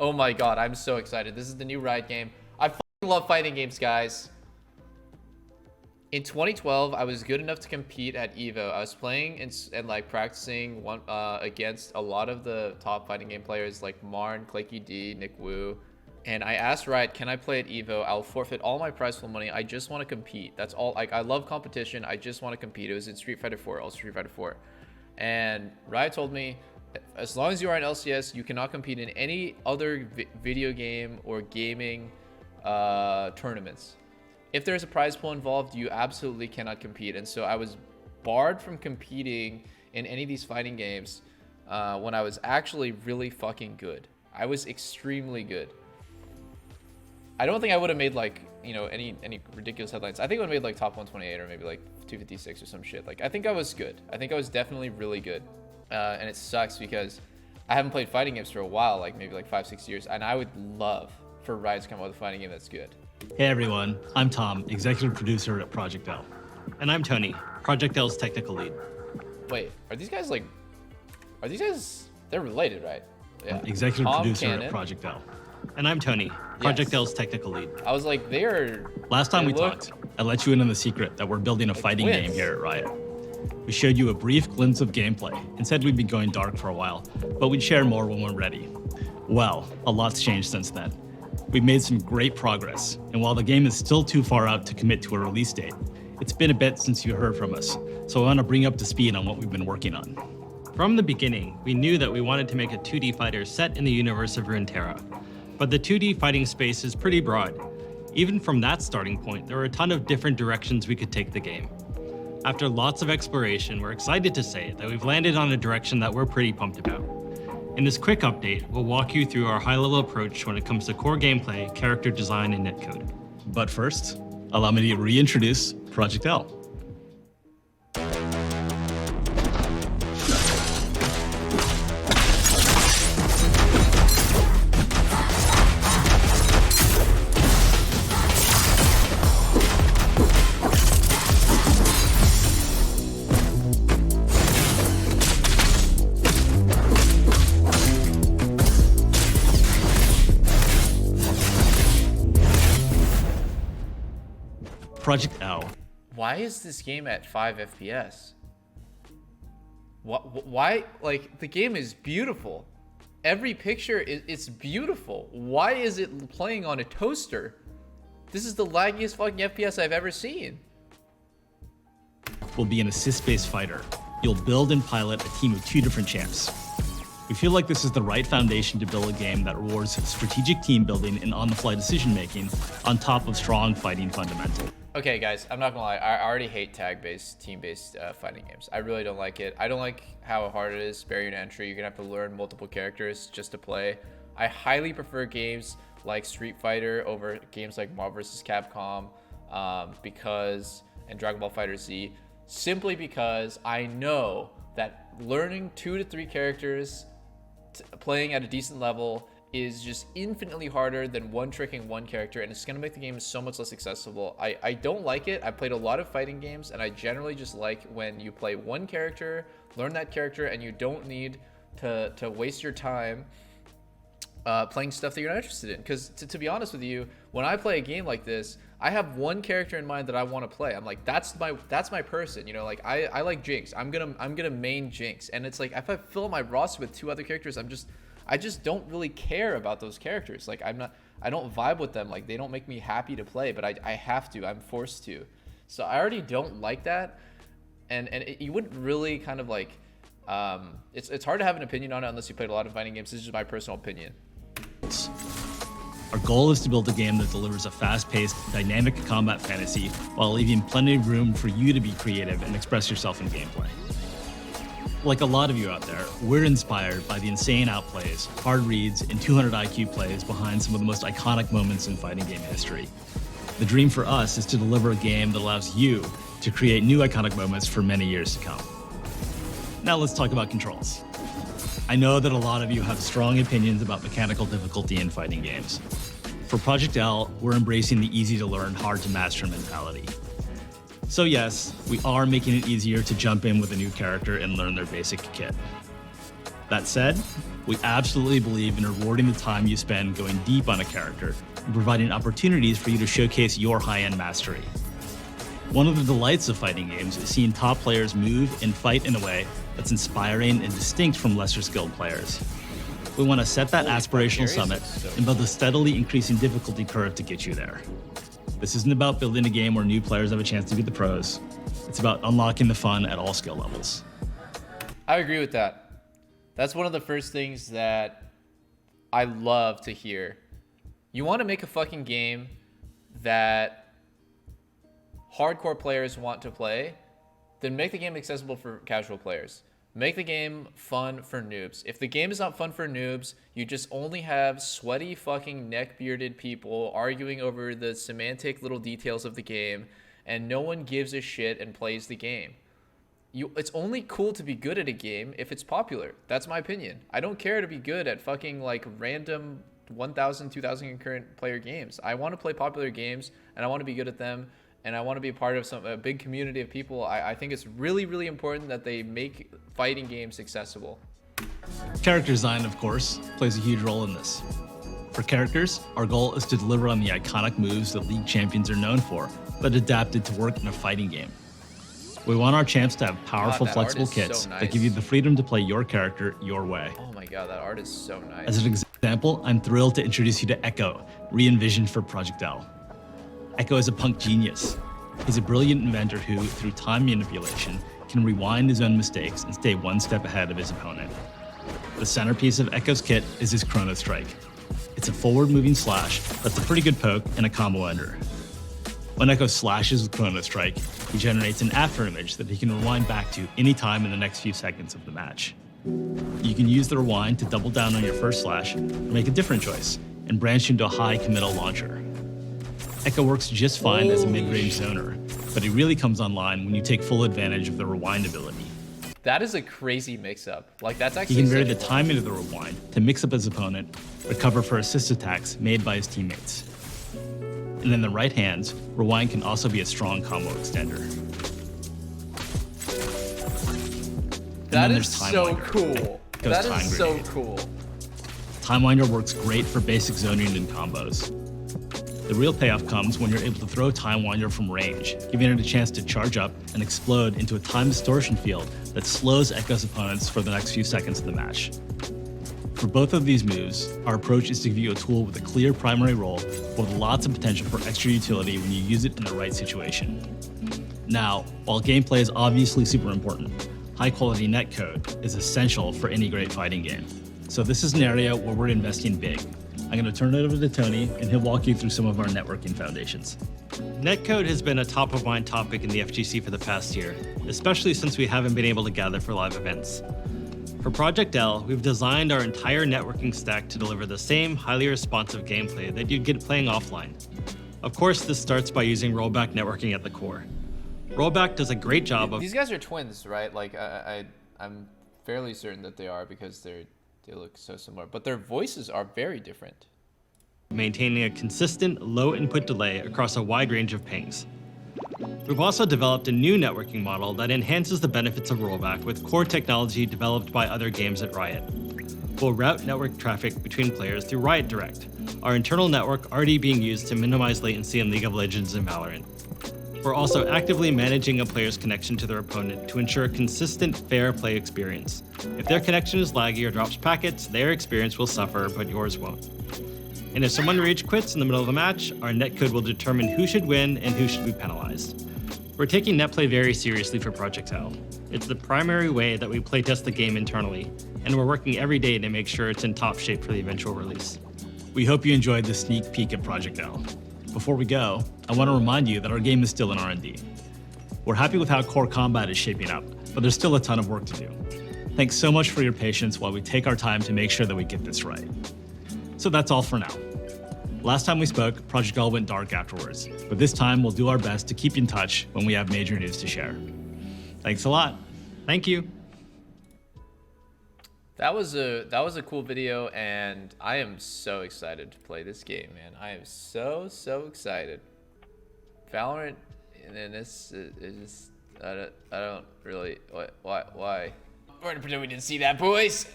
Oh my god, I'm so excited. This is the new Riot game. I fucking love fighting games, guys. In 2012, I was good enough to compete at EVO. I was playing and like practicing against a lot of the top fighting game players like Marn, Claky D, Nick Wu. And I asked Riot, can I play at EVO? I'll forfeit all my prize pool money. I just want to compete. That's all. Like, I love competition. I just want to compete. It was in Street Fighter 4, also Street Fighter 4. And Riot told me, as long as you are in LCS, you cannot compete in any other video game or gaming tournaments. If there's a prize pool involved, you absolutely cannot compete. And so I was barred from competing in any of these fighting games when I was actually really fucking good. I was extremely good. I don't think I would have made like, you know, any ridiculous headlines. I think I would have made like top 128 or maybe like 256 or some shit. Like, I think I was good. I think I was definitely really good. And it sucks because I haven't played fighting games for a while, like maybe like 5-6 years. And I would love for Riot to come out with a fighting game that's good. Hey everyone, I'm Tom, executive producer at Project L. And I'm Tony, Project L's technical lead. Wait, are these guys, they're related, right? Yeah. Executive Tom producer Cannon. at Project L. And I'm Tony, Project L's technical lead. I was like, Last time we talked, I let you in on the secret that we're building a fighting game here at Riot. We showed you a brief glimpse of gameplay and said we'd be going dark for a while, but we'd share more when we're ready. Well, a lot's changed since then. We've made some great progress, and while the game is still too far out to commit to a release date, it's been a bit since you heard from us, so I want to bring you up to speed on what we've been working on. From the beginning, we knew that we wanted to make a 2D fighter set in the universe of Runeterra, but the 2D fighting space is pretty broad. Even from that starting point, there were a ton of different directions we could take the game. After lots of exploration, we're excited to say that we've landed on a direction that we're pretty pumped about. In this quick update, we'll walk you through our high-level approach when it comes to core gameplay, character design, and netcode. But first, allow me to reintroduce Project L. Project L. Why is this game at 5 FPS? Why? Like, the game is beautiful. Every picture it's beautiful. Why is it playing on a toaster? This is the laggiest fucking FPS I've ever seen. Will be an assist-based fighter. You'll build and pilot a team of 2 different champs. We feel like this is the right foundation to build a game that rewards strategic team building and on-the-fly decision-making on top of strong fighting fundamentals. Okay, guys, I'm not gonna lie. I already hate tag-based, team-based fighting games. I really don't like it. I don't like how hard it is, barrier to entry. You're gonna have to learn multiple characters just to play. I highly prefer games like Street Fighter over games like Marvel vs. Capcom and Dragon Ball FighterZ, simply because I know that learning 2 to 3 characters, playing at a decent level, is just infinitely harder than one-tricking one character, and it's going to make the game so much less accessible. I don't like it. I played a lot of fighting games, and I generally just like when you play one character, learn that character, and you don't need to waste your time playing stuff that you're not interested in. Because to be honest with you, when I play a game like this, I have one character in mind that I want to play. I'm like, that's my person, you know. Like, I like Jinx. I'm gonna main Jinx, and it's like, if I fill my roster with 2 other characters, I just don't really care about those characters. Like, I don't vibe with them. Like, they don't make me happy to play, but I have to. I'm forced to. So I already don't like that, and you wouldn't really kind of like. It's hard to have an opinion on it unless you played a lot of fighting games. This is just my personal opinion. Our goal is to build a game that delivers a fast-paced, dynamic combat fantasy while leaving plenty of room for you to be creative and express yourself in gameplay. Like a lot of you out there, we're inspired by the insane outplays, hard reads, and 200 IQ plays behind some of the most iconic moments in fighting game history. The dream for us is to deliver a game that allows you to create new iconic moments for many years to come. Now let's talk about controls. I know that a lot of you have strong opinions about mechanical difficulty in fighting games. For Project L, we're embracing the easy-to-learn, hard-to-master mentality. So yes, we are making it easier to jump in with a new character and learn their basic kit. That said, we absolutely believe in rewarding the time you spend going deep on a character and providing opportunities for you to showcase your high-end mastery. One of the delights of fighting games is seeing top players move and fight in a way that's inspiring and distinct from lesser skilled players. We want to set that aspirational summit and build a steadily increasing difficulty curve to get you there. This isn't about building a game where new players have a chance to beat the pros. It's about unlocking the fun at all skill levels. I agree with that. That's one of the first things that I love to hear. You want to make a fucking game that hardcore players want to play, then make the game accessible for casual players. Make the game fun for noobs. If the game is not fun for noobs, you just only have sweaty fucking neck-bearded people arguing over the semantic little details of the game, and no one gives a shit and plays the game. It's only cool to be good at a game if it's popular. That's my opinion. I don't care to be good at fucking like random 1,000, 2,000 concurrent player games. I want to play popular games, and I want to be good at them, and I want to be a part of a big community of people. I think it's really, really important that they make fighting games accessible. Character design, of course, plays a huge role in this. For characters, our goal is to deliver on the iconic moves that League champions are known for, but adapted to work in a fighting game. We want our champs to have powerful, flexible kits that give you the freedom to play your character your way. Oh my god, that art is so nice. As an example, I'm thrilled to introduce you to Echo, re-envisioned for Project L. Echo is a punk genius. He's a brilliant inventor who, through time manipulation, can rewind his own mistakes and stay one step ahead of his opponent. The centerpiece of Echo's kit is his Chrono Strike. It's a forward-moving slash that's a pretty good poke and a combo ender. When Echo slashes with Chrono Strike, he generates an after image that he can rewind back to any time in the next few seconds of the match. You can use the rewind to double down on your first slash or make a different choice and branch into a high committal launcher. Echo works just fine as a mid-range zoner, but he really comes online when you take full advantage of the rewind ability. That is a crazy mix-up. Like, that's actually He can vary the timing of the rewind to mix up his opponent, recover for assist attacks made by his teammates. And in the right hands, rewind can also be a strong combo extender. That is so cool. That is so cool. Time Winder works great for basic zoning and combos. The real payoff comes when you're able to throw Time Winder from range, giving it a chance to charge up and explode into a time distortion field that slows Echo's opponents for the next few seconds of the match. For both of these moves, our approach is to give you a tool with a clear primary role, but with lots of potential for extra utility when you use it in the right situation. Now, while gameplay is obviously super important, high-quality netcode is essential for any great fighting game. So this is an area where we're investing big. I'm going to turn it over to Tony, and he'll walk you through some of our networking foundations. Netcode has been a top-of-mind topic in the FGC for the past year, especially since we haven't been able to gather for live events. For Project L, we've designed our entire networking stack to deliver the same highly responsive gameplay that you'd get playing offline. Of course, this starts by using rollback networking at the core. Rollback does a great job of... These guys are twins, right? Like, I'm fairly certain that they are because they look so similar, but their voices are very different. Maintaining a consistent low input delay across a wide range of pings. We've also developed a new networking model that enhances the benefits of rollback with core technology developed by other games at Riot. We'll route network traffic between players through Riot Direct, our internal network already being used to minimize latency in League of Legends and Valorant. We're also actively managing a player's connection to their opponent to ensure a consistent, fair play experience. If their connection is laggy or drops packets, their experience will suffer, but yours won't. And if someone rage quits in the middle of a match, our netcode will determine who should win and who should be penalized. We're taking netplay very seriously for Project L. It's the primary way that we playtest the game internally, and we're working every day to make sure it's in top shape for the eventual release. We hope you enjoyed this sneak peek at Project L. Before we go, I want to remind you that our game is still in R&D. We're happy with how core combat is shaping up, but there's still a ton of work to do. Thanks so much for your patience while we take our time to make sure that we get this right. So that's all for now. Last time we spoke, Project L went dark afterwards, but this time we'll do our best to keep in touch when we have major news to share. Thanks a lot. Thank you. That was a cool video, and I am so excited to play this game, man. I am so excited. Valorant, and then this is just I don't really why. We're gonna pretend we didn't see that, boys.